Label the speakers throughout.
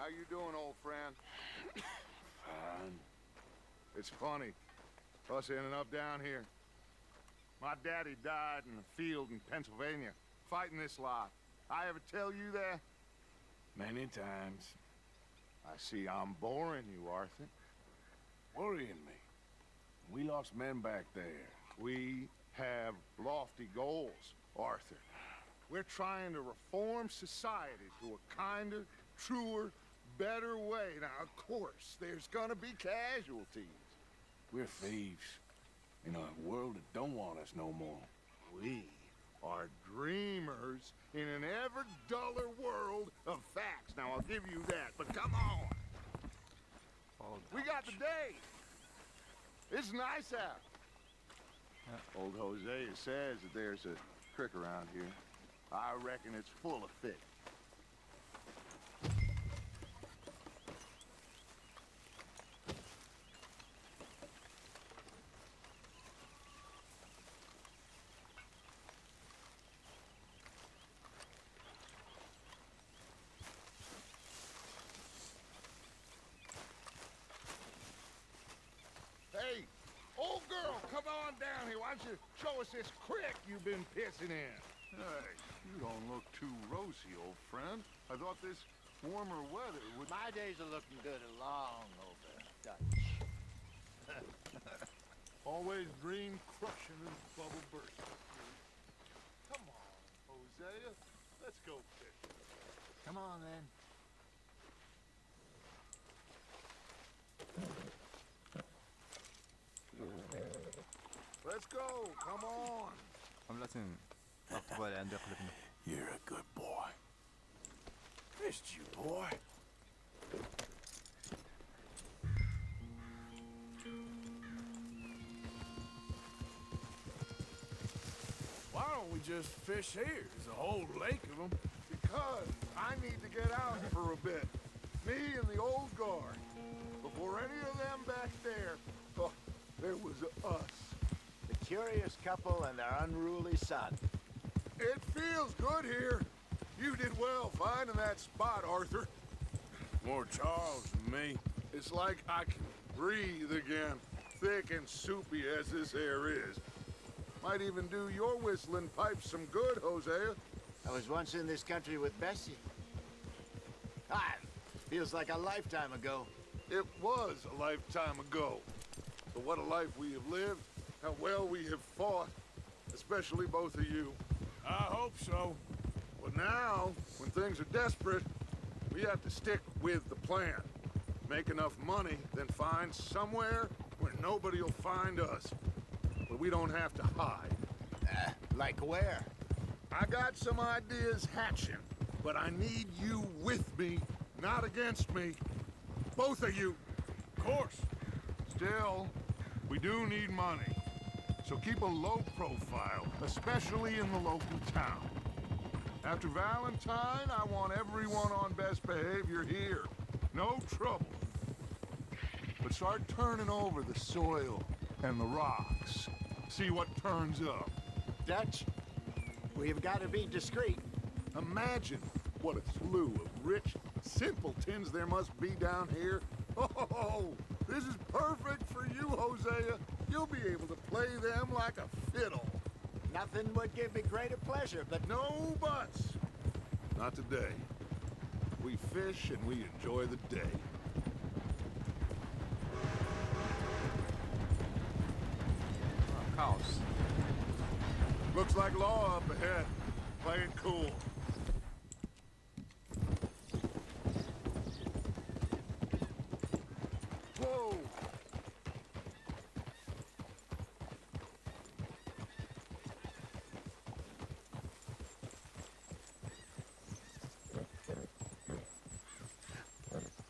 Speaker 1: How you doing, old friend?
Speaker 2: Fine.
Speaker 1: It's funny, us ending up down here. My daddy died in the field in Pennsylvania, fighting this lot. I ever tell you that?
Speaker 2: Many times.
Speaker 1: I see I'm boring you, Arthur.
Speaker 2: Worrying me. We lost men back there.
Speaker 1: We have lofty goals, Arthur. We're trying to reform society to a kinder, truer, better way. Now, of course, there's gonna be casualties.
Speaker 2: We're thieves. In a world that don't want us no more.
Speaker 1: We are dreamers in an ever duller world of facts. Now, I'll give you that, but come on. We got the day. It's nice out. Old Hosea says that there's a creek around here. I reckon it's full of fish. Hey, old girl, come on down here. Why don't you show us this creek you've been pissing in?
Speaker 3: Hey, you don't look too rosy, old friend. I thought this warmer weather would...
Speaker 4: My days are looking good along over Dutch.
Speaker 3: Always dream crushing and bubble bursting. Come on, Hosea. Let's go fishing.
Speaker 4: Come on, then.
Speaker 1: Let's go, come on.
Speaker 5: عملة أقبل عند قلبنا.
Speaker 2: You're a good boy. Missed you, boy.
Speaker 3: Why don't we just fish here? There's a whole lake of them.
Speaker 1: Because I need to get out for a bit. Me and the old guard. Before any of them back there, oh, there was us.
Speaker 4: The curious couple and their unruly son.
Speaker 1: It feels good here. You did well finding that spot, Arthur.
Speaker 2: More Charles than me.
Speaker 1: It's like I can breathe again, thick and soupy as this air is. Might even do your whistling pipes some good, Hosea.
Speaker 4: I was once in this country with Bessie. Ah, feels like a lifetime ago.
Speaker 1: It was a lifetime ago. But what a life we have lived, how well we have fought, especially both of you.
Speaker 2: I hope so.
Speaker 1: But now, when things are desperate, we have to stick with the plan. Make enough money, then find somewhere where nobody will find us. Where we don't have to hide.
Speaker 4: Like where?
Speaker 1: I got some ideas hatching, but I need you with me, not against me. Both of you.
Speaker 2: Of course.
Speaker 1: Still, we do need money. So keep a low profile, especially in the local town. After Valentine, I want everyone on best behavior here. No trouble. But start turning over the soil and the rocks. See what turns up.
Speaker 4: Dutch, we've got to be discreet.
Speaker 1: Imagine what a slew of rich simpletons there must be down here. Oh, this is perfect for you, Hosea. You'll be able to play them like a fiddle.
Speaker 4: Nothing would give me greater pleasure, but
Speaker 1: No buts. Not today. We fish and we enjoy the day.
Speaker 5: Chaos.
Speaker 1: Looks like law up ahead. Play it cool. Whoa!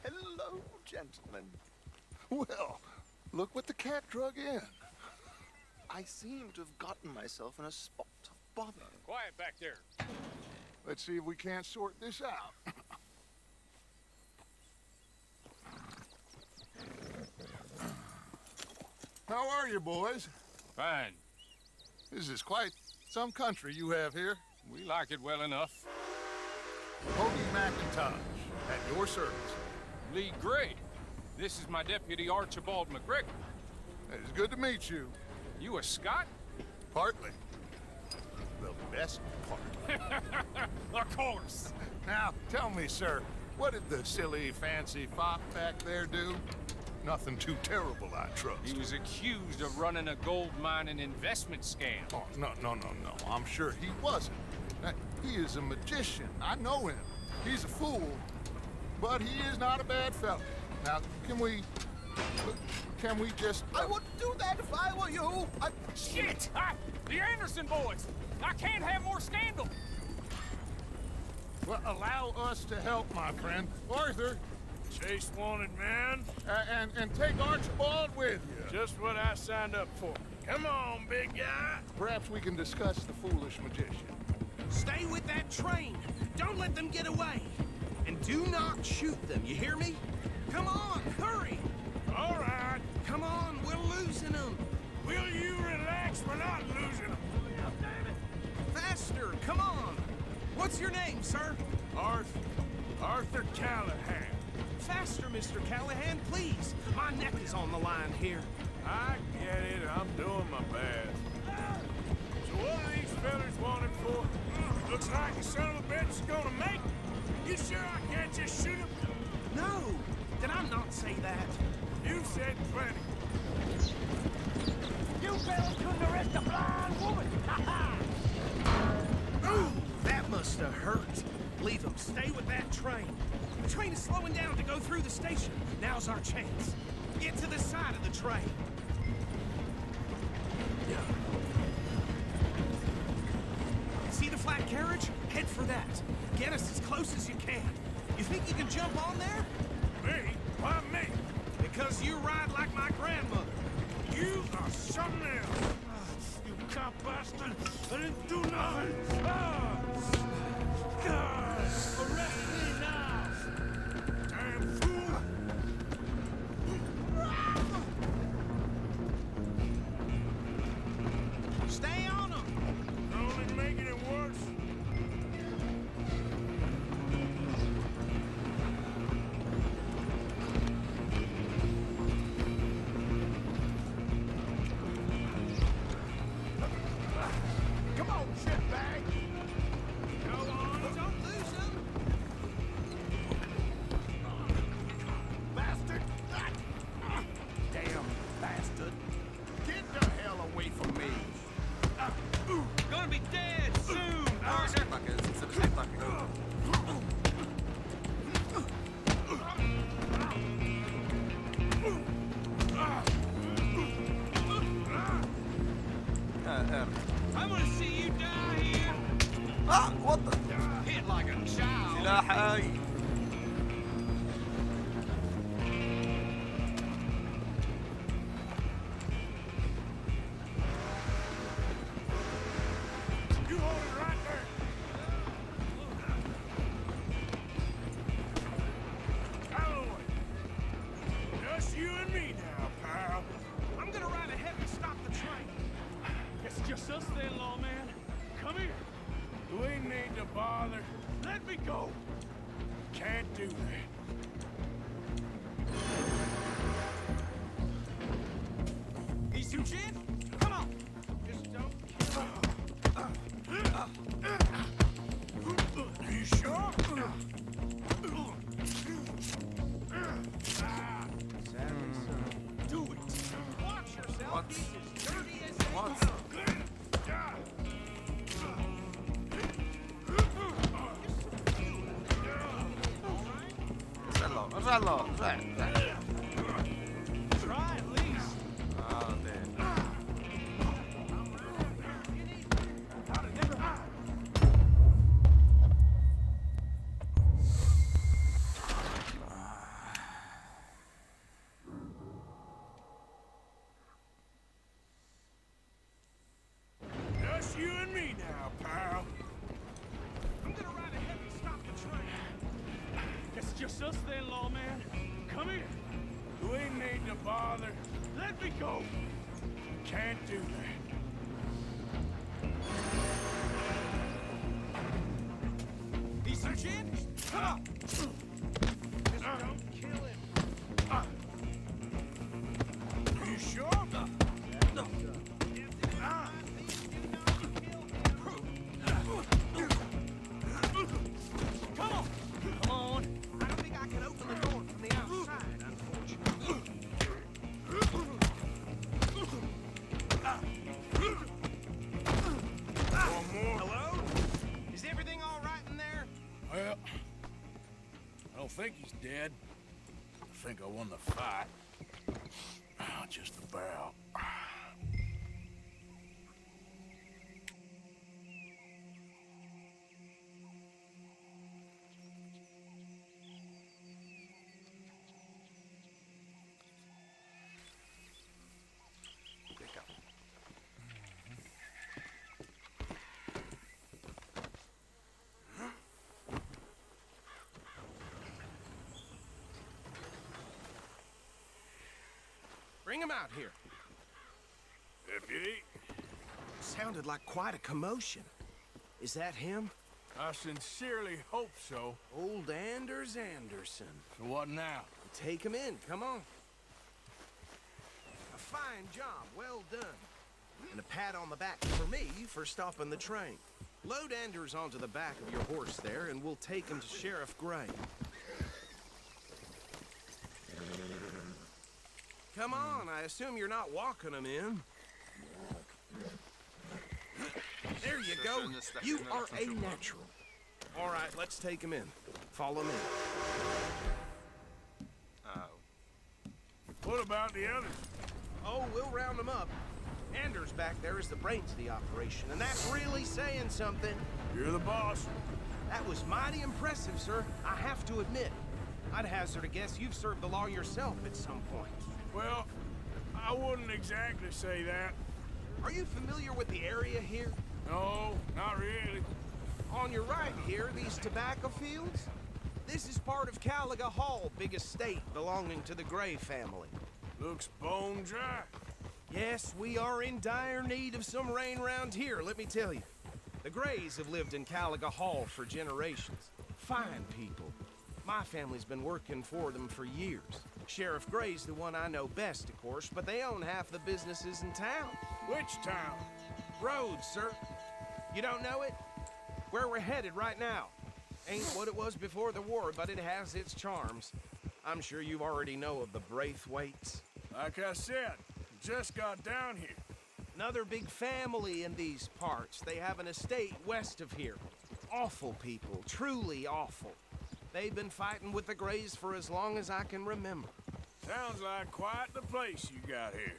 Speaker 4: hello, gentlemen.
Speaker 1: Well, look what the cat drug in.
Speaker 6: I seem to have gotten myself in a spot of bother.
Speaker 7: Quiet back there.
Speaker 1: Let's see if we can't sort this out. How are you, boys?
Speaker 7: Fine.
Speaker 1: This is quite some country you have here.
Speaker 7: We like it well enough.
Speaker 1: Hoagie McIntosh, at your service.
Speaker 7: Lee Gray. This is my deputy Archibald McGregor.
Speaker 1: It's good to meet you.
Speaker 7: You a Scot?
Speaker 1: Partly. The best part.
Speaker 7: Of course.
Speaker 1: Now, tell me, sir, what did the silly, fancy fop back there do? Nothing too terrible, I trust.
Speaker 7: He was accused of running a gold mining investment scam.
Speaker 1: Oh, no. I'm sure he wasn't. He is a magician. I know him. He's a fool, but he is not a bad fellow. Now, can we just...
Speaker 6: I wouldn't do that if I were you.
Speaker 7: Shit! The Anderson boys! I can't have more scandal!
Speaker 1: Well, allow us to help, my friend. Arthur,
Speaker 3: Chase wanted man.
Speaker 1: and take Archibald with you.
Speaker 3: Just what I signed up for. Come on, big guy.
Speaker 1: Perhaps we can discuss the foolish magician.
Speaker 8: Stay with that train. Don't let them get away. And do not shoot them, you hear me? Come on, hurry!
Speaker 3: All right.
Speaker 8: Come on, we're losing them.
Speaker 3: Will you relax? We're not losing them.
Speaker 8: Faster, come on. What's your name, sir?
Speaker 3: Arthur Callahan.
Speaker 8: Faster, Mr. Callahan, please. My neck is on the line here.
Speaker 3: I get it. I'm doing my best. So what are these fellas wanted for? Looks like the son of a bitch is gonna make it. You sure I can't just shoot him?
Speaker 8: No, did I not say that?
Speaker 3: You said plenty.
Speaker 9: You fellas couldn't arrest a blind woman! Ha
Speaker 8: Ooh, that must have hurt. Leave them. Stay with that train. The train is slowing down to go through the station. Now's our chance. Get to the side of the train. See the flat carriage? Head for that. Get us as close as you can. You think you can jump on there?
Speaker 3: Me? Why me?
Speaker 8: Because you ride like my grandmother.
Speaker 3: You are something else. You cop bastard. I didn't do nothing. God, arrest me now. Damn fool.
Speaker 8: Stay on them.
Speaker 3: Only making it worse.
Speaker 4: Come on, shitbag!
Speaker 8: Go on, don't lose them.
Speaker 4: Bastard! Damn bastard! Get the hell away from me!
Speaker 8: Gonna be dead soon. I'm gonna see you die here.
Speaker 5: what the
Speaker 8: Hit like a child.
Speaker 5: سلاحي
Speaker 3: You hold it right there. Out of the way. Just you and me now, pal.
Speaker 8: I'm gonna ride ahead and stop the train.
Speaker 3: It's just us then, lawman. Come here. We need to bother. Let me go. Can't do that.
Speaker 8: He's too chin. Come on. Just don't kill him.
Speaker 3: Are you sure?
Speaker 8: Do it. Watch yourself.
Speaker 5: What?
Speaker 8: He's as dirty as they
Speaker 5: What?
Speaker 8: come.
Speaker 5: ارجع له ارجع
Speaker 8: Try at least.
Speaker 3: Just you and me now, pal.
Speaker 8: I'm gonna ride ahead and stop the train.
Speaker 3: It's just us then, lawman. Come here. We need to bother. Let me go. Can't do that.
Speaker 8: He's too chin. Come on. Just don't kill him.
Speaker 3: don't think he's dead. I think I won the fight. Just about.
Speaker 8: Bring him out here.
Speaker 3: Deputy,
Speaker 8: Sounded like quite a commotion. Is that him?
Speaker 3: I sincerely hope so.
Speaker 8: Old Anders Anderson.
Speaker 3: So what now?
Speaker 8: Take him in, come on. A fine job, well done. And a pat on the back for me for stopping the train. Load Anders onto the back of your horse there, and we'll take him to Sheriff Gray. Come on, I assume you're not walking him in. There you go. You are a natural. All right, let's take him in. Follow me.
Speaker 3: What about the others?
Speaker 8: Oh, we'll round them up. Anders back there is the brains of the operation, and that's really saying something.
Speaker 3: You're the boss.
Speaker 8: That was mighty impressive, sir. I have to admit. I'd hazard a guess you've served the law yourself at some point.
Speaker 3: Well, I wouldn't exactly say that.
Speaker 8: Are you familiar with the area here?
Speaker 3: No, not really.
Speaker 8: On your right here, these tobacco fields? This is part of Caliga Hall, big estate belonging to the Gray family.
Speaker 3: Looks bone dry.
Speaker 8: Yes, we are in dire need of some rain round here, let me tell you. The Grays have lived in Caliga Hall for generations. Fine people. My family's been working for them for years. Sheriff Gray's the one I know best, of course, but they own half the businesses in town.
Speaker 3: Which town?
Speaker 8: Rhodes, sir. You don't know it? Where we're headed right now. Ain't what it was before the war, but it has its charms. I'm sure you already know of the Braithwaites.
Speaker 3: Like I said, just got down here.
Speaker 8: Another big family in these parts. They have an estate west of here. Awful people, truly awful. They've been fighting with the Grays for as long as I can remember.
Speaker 3: Sounds like quite the place you got here.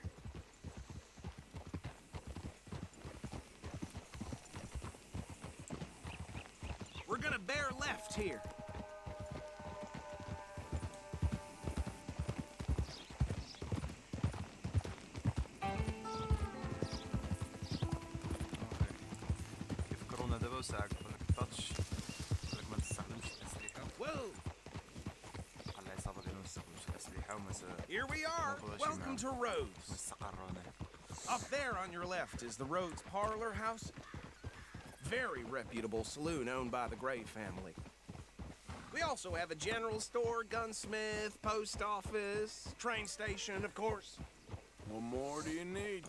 Speaker 8: We're gonna bear left here.
Speaker 5: كيف كورونا دابا وساعة كتطش لك ما تستخدمش الأسلحة
Speaker 8: Whoa!
Speaker 5: قال العصابة ديالو ما تستخدمش الأسلحة وما
Speaker 8: Here we are. Welcome to Rhodes.
Speaker 5: استقروا هنا.
Speaker 8: Up there on your left is the Rhodes Parlor House. Very reputable saloon owned by the Gray family. We also have a general store, gunsmith, post office, train station, of course.
Speaker 3: What more do you need?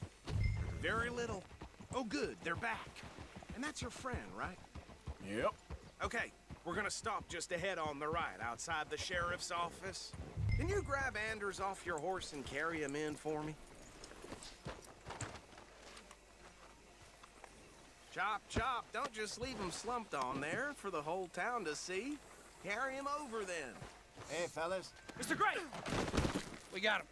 Speaker 8: Very little. Oh, good, they're back. And that's your friend, right?
Speaker 3: Yep.
Speaker 8: Okay, we're gonna stop just ahead on the right, outside the sheriff's office. Can you grab Anders off your horse and carry him in for me? Chop, chop, don't just leave him slumped on there for the whole town to see. Carry him over then.
Speaker 4: Hey, fellas.
Speaker 7: Mr. Gray! We got him.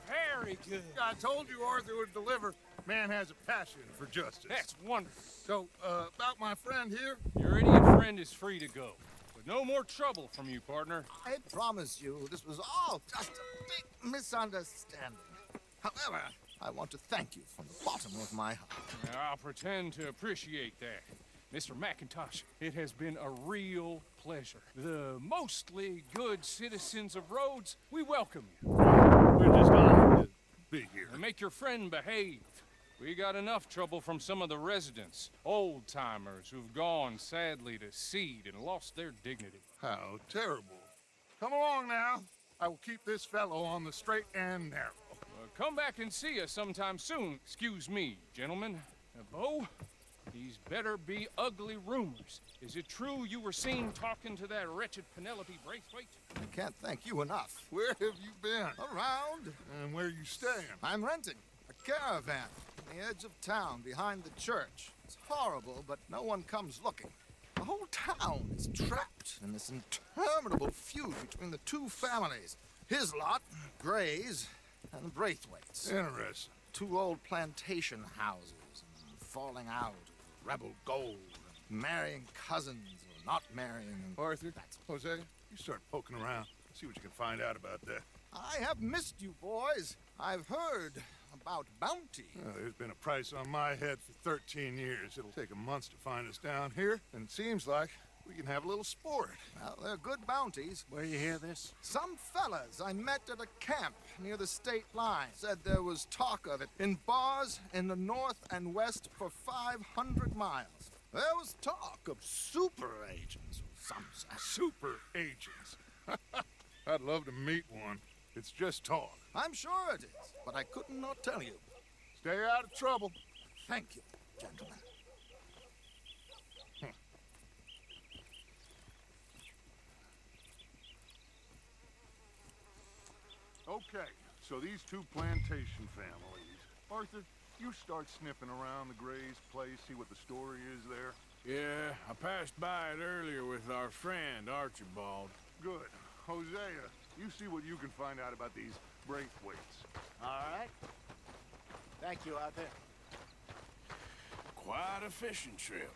Speaker 7: Very good.
Speaker 1: I told you Arthur would deliver. Man has a passion for justice.
Speaker 7: That's wonderful.
Speaker 1: So, about my friend here?
Speaker 7: Your idiot friend is free to go. But no more trouble from you, partner.
Speaker 10: I promise you, this was all just a big misunderstanding. However, I want to thank you from the bottom of my heart.
Speaker 7: I'll pretend to appreciate that. Mr. McIntosh, it has been a real pleasure. The mostly good citizens of Rhodes, we welcome you.
Speaker 1: We're just honored to be here.
Speaker 7: And make your friend behave. We got enough trouble from some of the residents, old-timers who've gone, sadly, to seed and lost their dignity.
Speaker 1: How terrible. Come along now. I will keep this fellow on the straight and narrow.
Speaker 7: Come back and see us sometime soon. Excuse me, gentlemen. Bo, these better be ugly rumors. Is it true you were seen talking to that wretched Penelope Braithwaite?
Speaker 10: I can't thank you enough.
Speaker 1: Where have you been?
Speaker 10: Around.
Speaker 1: And where you staying?
Speaker 10: I'm renting a caravan on the edge of town behind the church. It's horrible, but no one comes looking. The whole town is trapped in this interminable feud between the two families. His lot, Gray's, and the Braithwaites.
Speaker 1: Interesting.
Speaker 10: Two old plantation houses, and falling out, rebel gold, and marrying cousins or not marrying. And
Speaker 1: Arthur, Jose, you start poking around. See what you can find out about that.
Speaker 10: I have missed you, boys. I've heard about bounty.
Speaker 1: There's been a price on my head for 13 years. It'll take a month to find us down here, and it seems like we can have a little sport.
Speaker 10: Well, they're good bounties.
Speaker 4: Where you hear this?
Speaker 10: Some fellas I met at a camp near the state line said there was talk of it in bars in the north and west for 500 miles. There was talk of super agents of some sort.
Speaker 1: Super agents. I'd love to meet one. It's just talk.
Speaker 10: I'm sure it is, but I couldn't not tell you.
Speaker 1: Stay out of trouble.
Speaker 10: Thank you, gentlemen.
Speaker 1: Okay, so these two plantation families. Arthur, you start sniffing around the Gray's place, see what the story is there.
Speaker 3: Yeah, I passed by it earlier with our friend, Archibald.
Speaker 1: Good. Hosea, you see what you can find out about these Braithwaites.
Speaker 4: All right. Thank you, Arthur.
Speaker 3: Quite a fishing trip.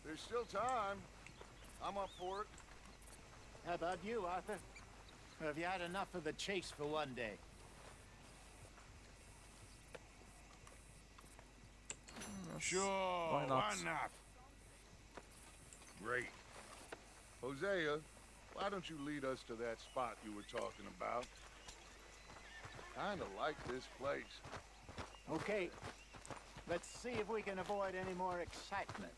Speaker 1: There's still time. I'm up for it.
Speaker 4: How about you, Arthur? Or have you had enough of the chase for one day?
Speaker 3: Sure,
Speaker 5: Why not?
Speaker 3: Why not?
Speaker 1: Great. Hosea, why don't you lead us to that spot you were talking about? Kinda like this place.
Speaker 4: Okay. Let's see if we can avoid any more excitement.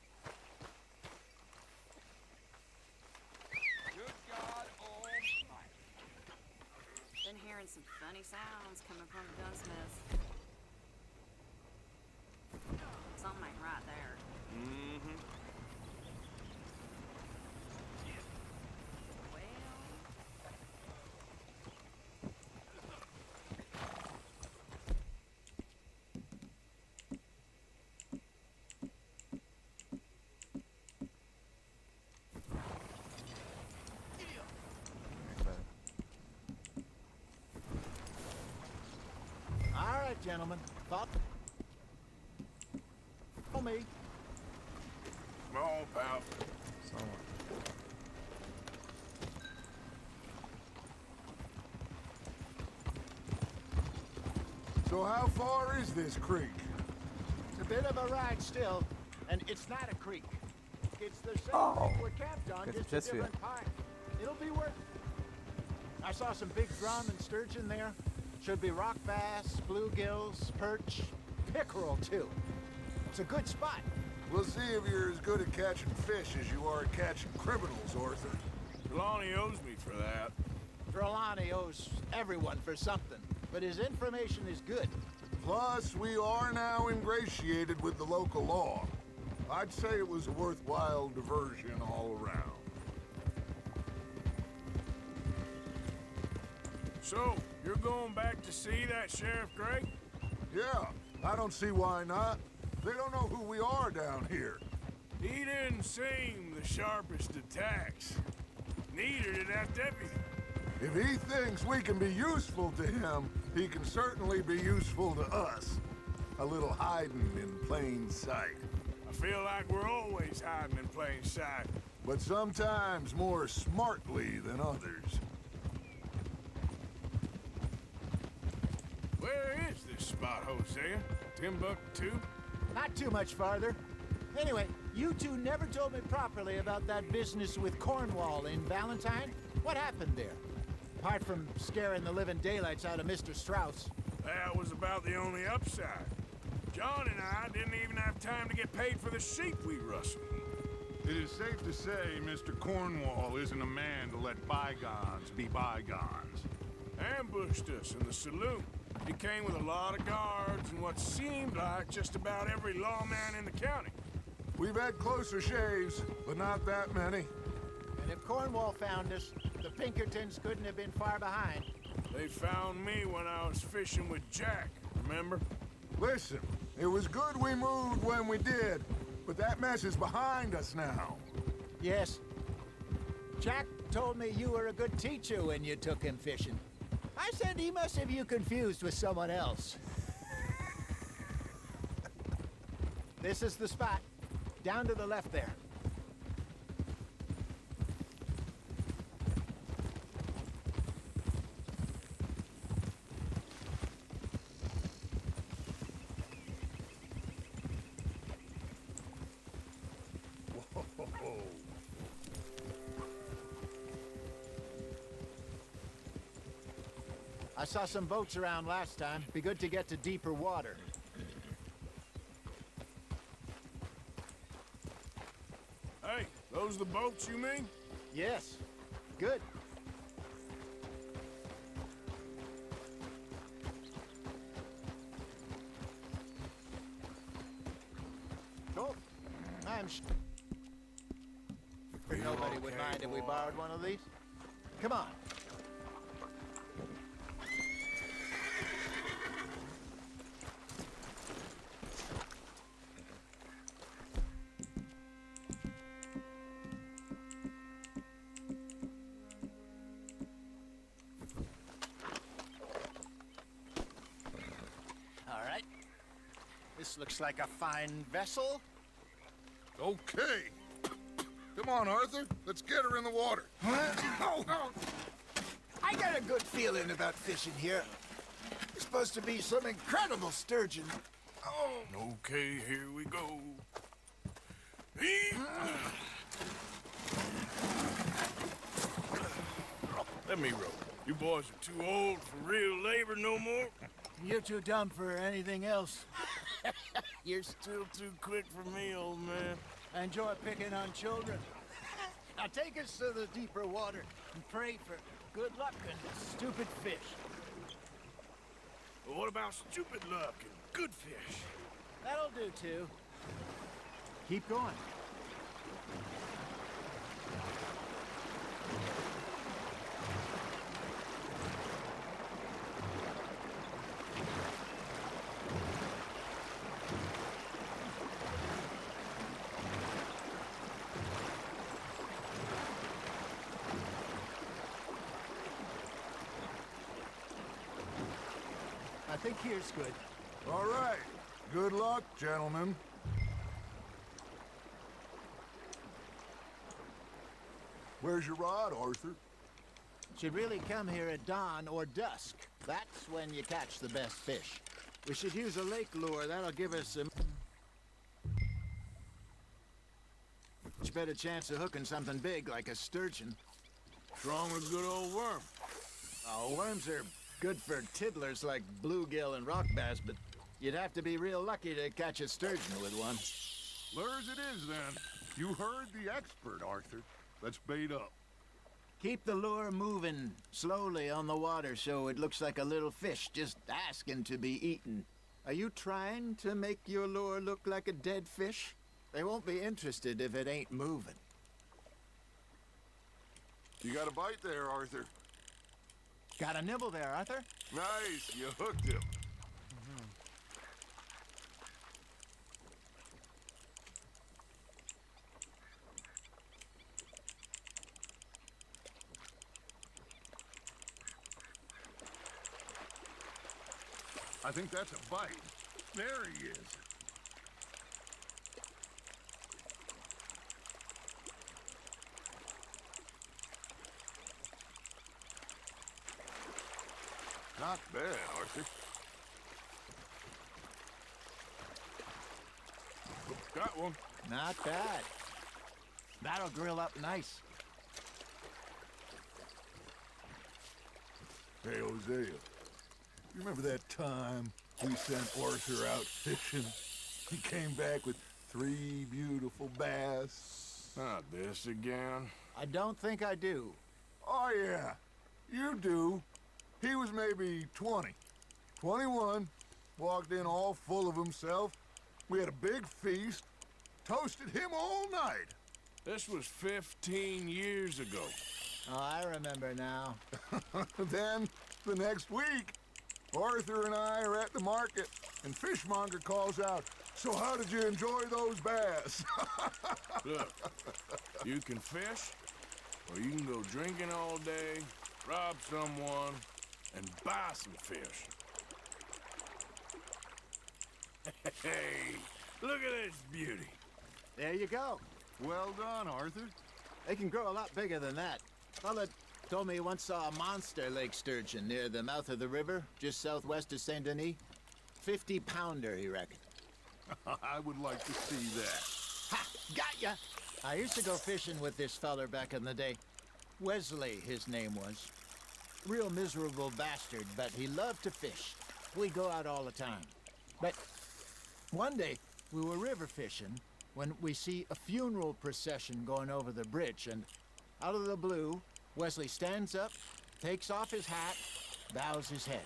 Speaker 7: Good God almighty.
Speaker 11: Been hearing some funny sounds coming from the gunsmiths. Something ain't right there.
Speaker 3: Mm-hmm.
Speaker 11: Well,
Speaker 4: All right, gentlemen. Follow me.
Speaker 3: Come on, pal.
Speaker 1: So how far is this creek?
Speaker 4: It's a bit of a ride still, and it's not a creek. It's the same creek we're camped on,
Speaker 5: Get the
Speaker 4: just
Speaker 5: jet
Speaker 4: a different part. It'll be worth it. I saw some big drum and sturgeon there. Should be rock bass, bluegills, perch, pickerel too. It's a good spot.
Speaker 1: We'll see if you're as good at catching fish as you are at catching criminals, Arthur.
Speaker 3: Trelawney owes me for that.
Speaker 4: Trelawney owes everyone for something, but his information is good.
Speaker 1: Plus, we are now ingratiated with the local law. I'd say it was a worthwhile diversion all around.
Speaker 3: So, you're going back to see that Sheriff Gray?
Speaker 1: Yeah, I don't see why not. They don't know who we are down here.
Speaker 3: He didn't seem the sharpest attacks. Neither did that deputy.
Speaker 1: If he thinks we can be useful to him, he can certainly be useful to us. A little hiding in plain sight.
Speaker 3: I feel like we're always hiding in plain sight.
Speaker 1: But sometimes more smartly than others.
Speaker 3: Where is this spot, Hosea? Timbuktu?
Speaker 4: Not too much farther. Anyway, you two never told me properly about that business with Cornwall in Valentine. What happened there? Apart from scaring the living daylights out of Mr. Strauss.
Speaker 3: That was about the only upside. John and I didn't even have time to get paid for the sheep we rustled.
Speaker 1: It is safe to say Mr. Cornwall isn't a man to let bygones be bygones.
Speaker 3: Ambushed us in the saloon. He came with a lot of guards and what seemed like just about every lawman in the county.
Speaker 1: We've had closer shaves, but not that many.
Speaker 4: And if Cornwall found us, the Pinkertons couldn't have been far behind.
Speaker 3: They found me when I was fishing with Jack, remember?
Speaker 1: Listen, it was good we moved when we did, but that mess is behind us now.
Speaker 4: Yes. Jack told me you were a good teacher when you took him fishing. I said he must have you confused with someone else. This is the spot. Down to the left there. I saw some boats around last time. Be good to get to deeper water.
Speaker 3: Hey, those the boats you mean?
Speaker 4: Yes. Good. Cool. I'm sure nobody would mind if we borrowed one of these. Come on. This looks like a fine vessel.
Speaker 1: Okay. Come on, Arthur. Let's get her in the water.
Speaker 4: Oh. I got a good feeling about fishing here. It's supposed to be some incredible sturgeon.
Speaker 3: Oh. Okay, here we go. Let me row. You boys are too old for real labor no more.
Speaker 4: You're too dumb for anything else.
Speaker 3: You're still too quick for me, old man.
Speaker 4: I enjoy picking on children. Now take us to the deeper water and pray for good luck and stupid fish.
Speaker 3: Well, what about stupid luck and good fish?
Speaker 4: That'll do, too. Keep going. I think here's good.
Speaker 1: All right. Good luck, gentlemen. Where's your rod, Arthur?
Speaker 4: Should really come here at dawn or dusk. That's when you catch the best fish. We should use a lake lure. That'll give us a much better chance of hooking something big like a sturgeon.
Speaker 3: What's wrong with good old worm?
Speaker 4: Oh, worms are good for tiddlers like bluegill and rock bass, but you'd have to be real lucky to catch a sturgeon with one.
Speaker 1: Lures it is, then. You heard the expert, Arthur. Let's bait up.
Speaker 4: Keep the lure moving slowly on the water so it looks like a little fish just asking to be eaten. Are you trying to make your lure look like a dead fish? They won't be interested if it ain't moving.
Speaker 1: You got a bite there, Arthur.
Speaker 4: Got a nibble there, Arthur?
Speaker 1: Nice, you hooked him. I think that's a bite. There he is. Not bad, Arthur.
Speaker 3: Got one.
Speaker 4: Not bad. That'll grill up nice.
Speaker 1: Hey, Hosea. You remember that time we sent Arthur out fishing? He came back with 3 beautiful bass.
Speaker 3: Not this again.
Speaker 4: I don't think I do.
Speaker 1: Oh, yeah. You do. He was maybe 20. 21. Walked in all full of himself. We had a big feast. Toasted him all night.
Speaker 3: This was 15 years ago.
Speaker 4: Oh, I remember now.
Speaker 1: Then, the next week, Arthur and I are at the market, and Fishmonger calls out, So how did you enjoy those bass?
Speaker 3: Look, you can fish, or you can go drinking all day, rob someone, and buy some fish. Hey, look at this beauty.
Speaker 4: There you go.
Speaker 1: Well done, Arthur.
Speaker 4: They can grow a lot bigger than that. Fella told me he once saw a monster lake sturgeon near the mouth of the river, just southwest of Saint Denis. 50-pounder, he reckoned.
Speaker 1: I would like to see that.
Speaker 4: Ha! Got ya! I used to go fishing with this feller back in the day. Wesley, his name was. Real miserable bastard, but he loved to fish. We go out all the time. But one day, we were river fishing when we see a funeral procession going over the bridge, and out of the blue, Wesley stands up, takes off his hat, bows his head.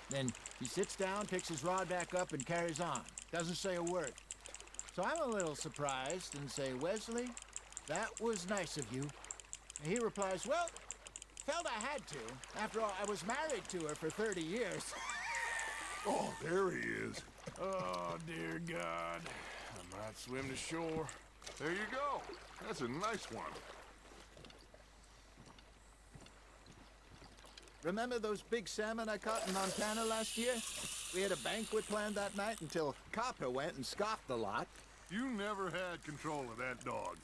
Speaker 4: Then he sits down, picks his rod back up, and carries on. Doesn't say a word. So I'm a little surprised and say, Wesley, that was nice of you. And he replies, well, felt I had to. After all, I was married to her for 30 years.
Speaker 1: Oh, there he is.
Speaker 3: Oh, dear God. I might swim to shore.
Speaker 1: There you go. That's a nice one.
Speaker 4: Remember those big salmon I caught in Montana last year? We had a banquet planned that night until Copper went and scoffed the lot.
Speaker 1: You never had control of that dog.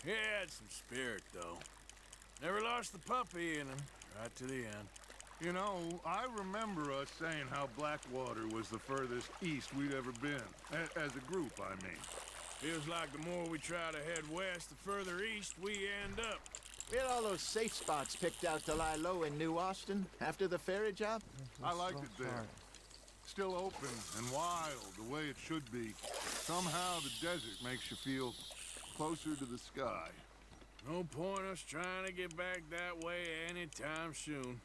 Speaker 3: He had some spirit, though. Never lost the puppy in him, right to the end.
Speaker 1: You know, I remember us saying how Blackwater was the furthest east we'd ever been. As a group, I mean.
Speaker 3: Feels like the more we try to head west, the further east we end up.
Speaker 4: We had all those safe spots picked out to lie low in New Austin after the ferry job.
Speaker 1: I liked it there. Still open and wild, the way it should be. Somehow the desert makes you feel closer to the sky.
Speaker 3: No point us trying to get back that way anytime soon.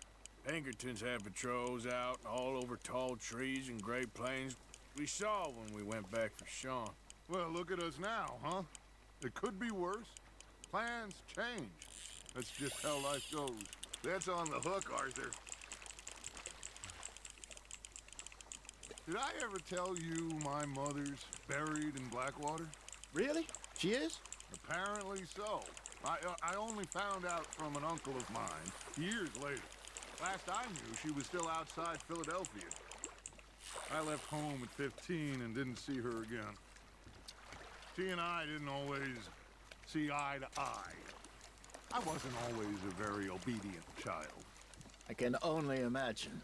Speaker 3: Pinkertons had patrols out all over tall trees and Great Plains. We saw when we went back for Sean.
Speaker 1: Well, look at us now, huh? It could be worse. Plans change. That's just how life goes. That's on the hook, Arthur. Did I ever tell you my mother's buried in Blackwater?
Speaker 4: Really? She is?
Speaker 1: Apparently so. I only found out from an uncle of mine years later. Last I knew, she was still outside Philadelphia. I left home at 15 and didn't see her again. She and I didn't always see eye to eye. I wasn't always a very obedient child.
Speaker 4: I can only imagine.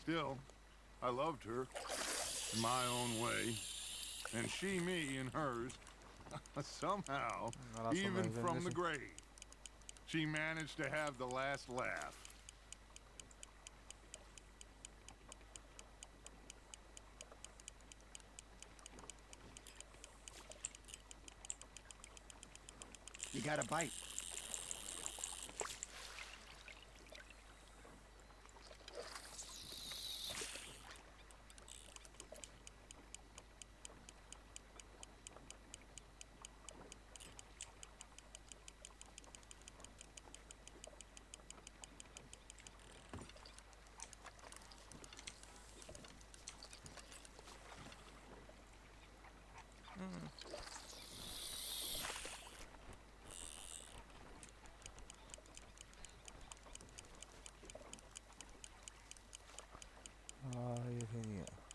Speaker 1: Still, I loved her in my own way, and she me in hers. Somehow, even from the grave, she managed to have the last laugh.
Speaker 4: You got a bite.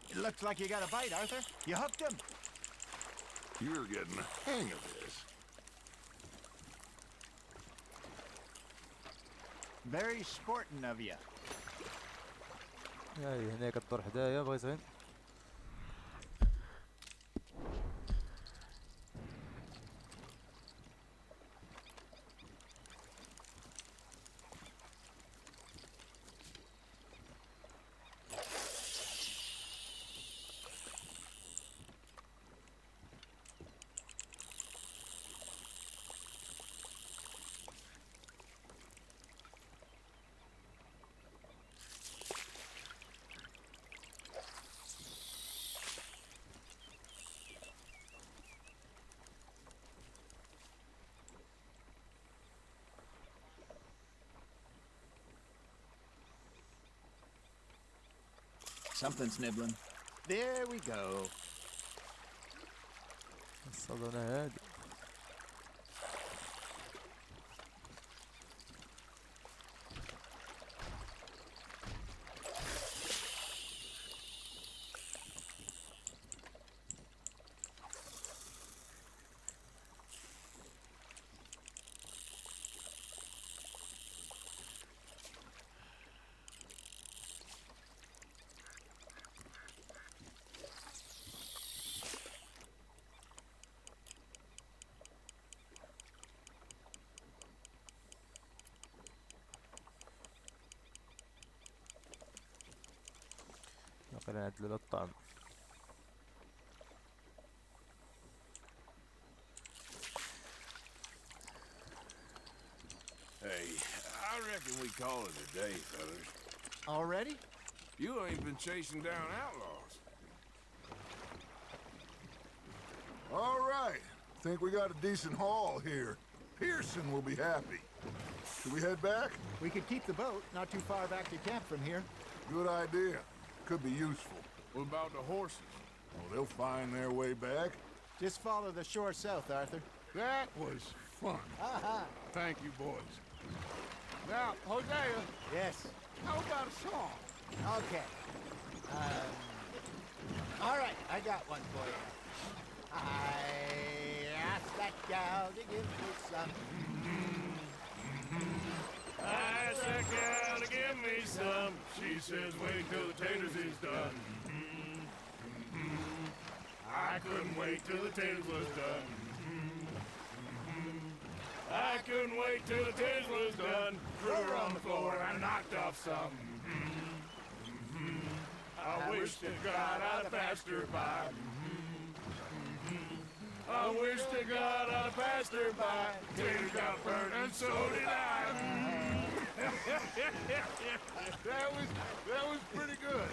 Speaker 4: It looks like you got a bite, Arthur. You hooked him.
Speaker 1: You're getting the hang of this.
Speaker 4: Very sporting of you.
Speaker 12: هاي هناك الطر حدايا بغيت غير
Speaker 4: Something's nibbling. There we go.
Speaker 12: اظن هادي. خلينا نعدلوا الطعم.
Speaker 3: Hey, I reckon we call it a day, fellas.
Speaker 4: Already?
Speaker 3: You ain't been chasing down outlaws.
Speaker 1: All right. Think we got a decent haul here. Pearson will be happy. Should we head back?
Speaker 4: We could keep the boat not too far back to camp from here.
Speaker 1: Good idea. Could be useful.
Speaker 3: What about the horses?
Speaker 1: Oh, they'll find their way back.
Speaker 4: Just follow the shore south, Arthur.
Speaker 1: That was fun.
Speaker 4: Aha!
Speaker 1: Thank you, boys. Now, Hosea.
Speaker 4: Yes.
Speaker 1: How about a song?
Speaker 4: Okay. All right, I got one for you. I asked that gal to give me some.
Speaker 3: I asked that gal to give me some. She says, wait till the taters is done. I couldn't wait till the taters was done. I couldn't wait till the taters was done. Threw her on the floor and I knocked off some. I wish to God I'd have passed her by. I wish to God I'd have passed her by. Taters got burned and so did I.
Speaker 1: That was pretty good.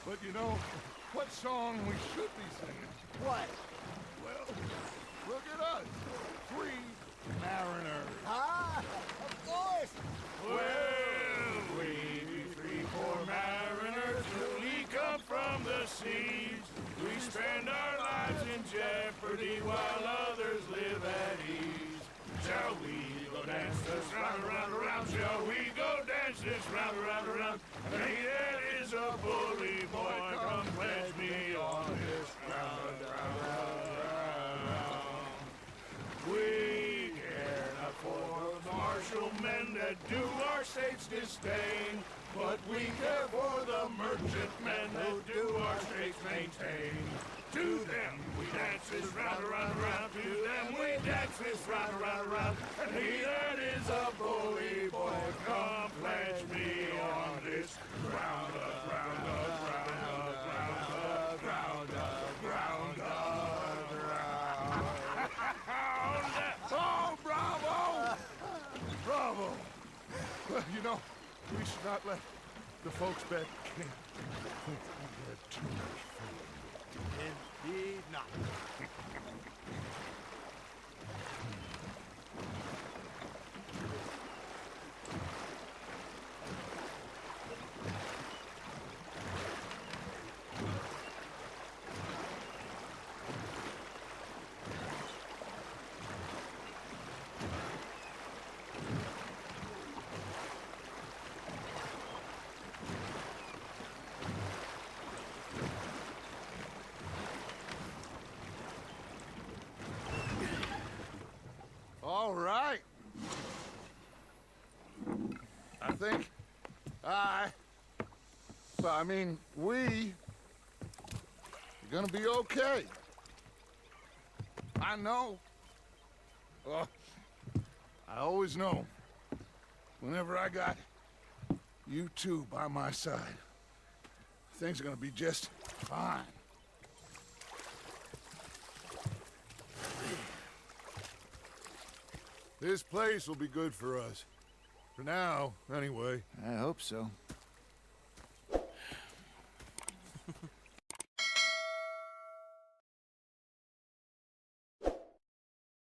Speaker 1: But you know, what song we should be singing?
Speaker 4: What?
Speaker 1: Well, look at us. Free mariners.
Speaker 4: Ah, of course.
Speaker 3: Well, we three poor mariners newly come from the seas. We spend our lives in jeopardy while others live at ease. Shall we go dance this round, around, around? Shall we go dance this round, around, around? And he that is a bully boy, come pledge me on this ground, round. We care not for the martial men that do our states disdain, but we care for the merchant men that do our states maintain. To them we dance this round, around, around. To them we dance this round, around, around. And he that is a bully boy, come pledge me on this ground up, ground up, ground up, ground up, ground up, ground up.
Speaker 1: Oh, bravo! Bravo! Well, you know, we should not let the folks back at camp think we had too much fun.
Speaker 4: Indeed not.
Speaker 1: All right. I think we are gonna be okay. I know. Well, I always know. Whenever I got you two by my side, things are gonna be just fine. This place will be good for us. For now, anyway.
Speaker 4: I hope so.